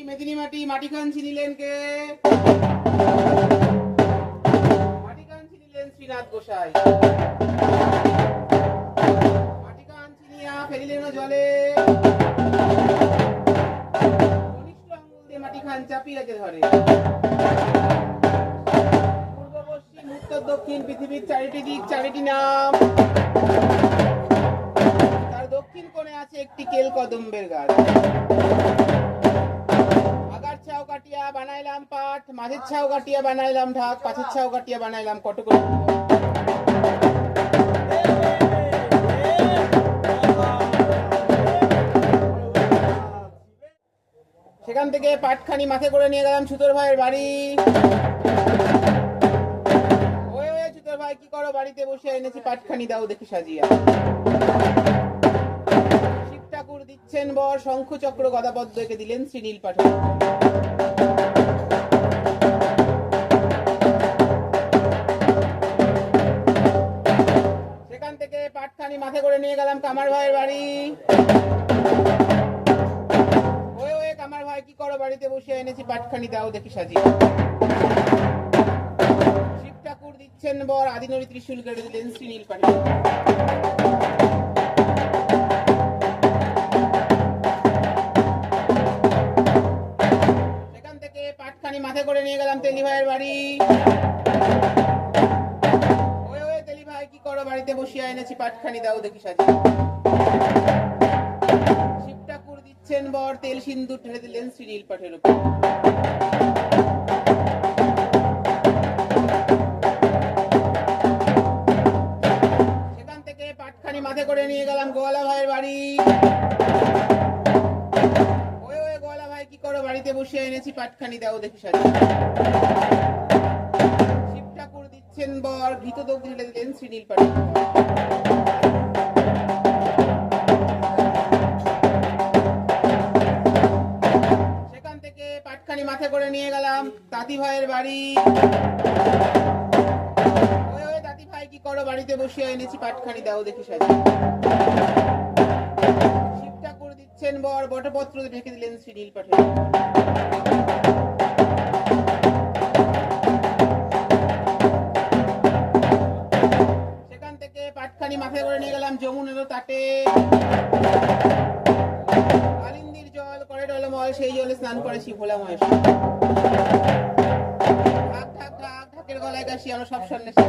মেদিনী মাটি মাটি কাঞ্চি নিলেন কে? মাটি কাঞ্চি নিলেন শ্রীনাথ গোসাই। মাটি কাঞ্চি নিয়া ফেলিলেন জলে, কনিষ্ঠ আঙ্গুল দিয়ে মাটি খান চাপিয়াকে ধরে। পূর্ব পশ্চিম উত্তর দক্ষিণ পৃথিবীর চারিটি দিক চারিটি নাম। তার দক্ষিণ কোণে আছে একটি কেল কদম্বের গাছ। আগার ছাও কাটিয়া বানাইলাম পাট, মাঝের ছাও কাটিয়া বানাইলাম ঢাক, পাশের ছাও কাটিয়া বানাইলাম কটকটি। সেখান থেকে পাটখানি মাথে করে নিয়ে গেলাম ছুতোর ভাইয়ের বাড়ি। ওয়ে ওয়ে ছুতোর ভাই কি করো বাড়িতে বসে, এনেছি পাটখানি দাও দেখি সাজিয়া। শিব ঠাকুর দিচ্ছেন বর, শঙ্খ চক্র গদা পদ্ম একে দিলেন শ্রীনীল পাঠক। সেখান থেকে পাটখানি মাথে করে নিয়ে গেলাম কামার ভাইয়ের বাড়ি। ওয়ে ওয়ে কামার ভাই কি করো বাড়িতে বসে, এনেছি পাটখানি দাও দেখি সাজিয়ে। শিব ঠাকুর দিচ্ছেন বর, আদিনরি ত্রিশূল কেটে দিলেন শ্রীনীল পাঠক। সেখান থেকে পাটখানি মাথে করে নিয়ে গেলাম তেলি ভাইয়ের বাড়ি। ওয়ে ওয়ে তেলি ভাই কি করো বাড়িতে বসিয়া, এনেছি পাটখানি দাও দেখি সাজিয়ে। শিব ঠাকুর দিচ্ছেন বর, তেল সিন্দুর ঢেলে দিলেন শ্রীনীল পাঠের উপর। সেখান থেকে পাটখানি মাথে করে নিয়ে গেলাম গোয়ালা ভাইয়ের বাড়ি। ওয়ে ওয়ে গোয়ালা ভাই কি করো বাড়িতে বসে, এনেছি পাটখানি দাও দেখি সাজিয়ে। শিব ঠাকুর দিচ্ছেন বর, ঘৃত দগ্ধ ঢেলে দিলেন শ্রীনীল পাঠের উপর। সেখান থেকে পাটখানি মাথে করে নিয়ে গেলাম তাঁতি ভাইয়ের বাড়ি। ওই ওই তাঁতি ভাই কি করো বাড়িতে বসে, এনেছি পাটখানি দাও দেখি সাজিয়ে। শিব ঠাকুর দিচ্ছেন বর, বটপত্র ঢেকে দিলেন শ্রীনীল পাঠের উপর। সেখান থেকে পাটখানি মাথায় করে নিয়ে গেলাম যমুনেরও তাটে। কালিন্দির জল করে টলমল, সেই জলে স্নান করে শিভোলা মহেশ্বর। ঢাক ঢাক ঢাক ঢাকের গলায় কাশি, আমরা সব সন্ন্যাসী।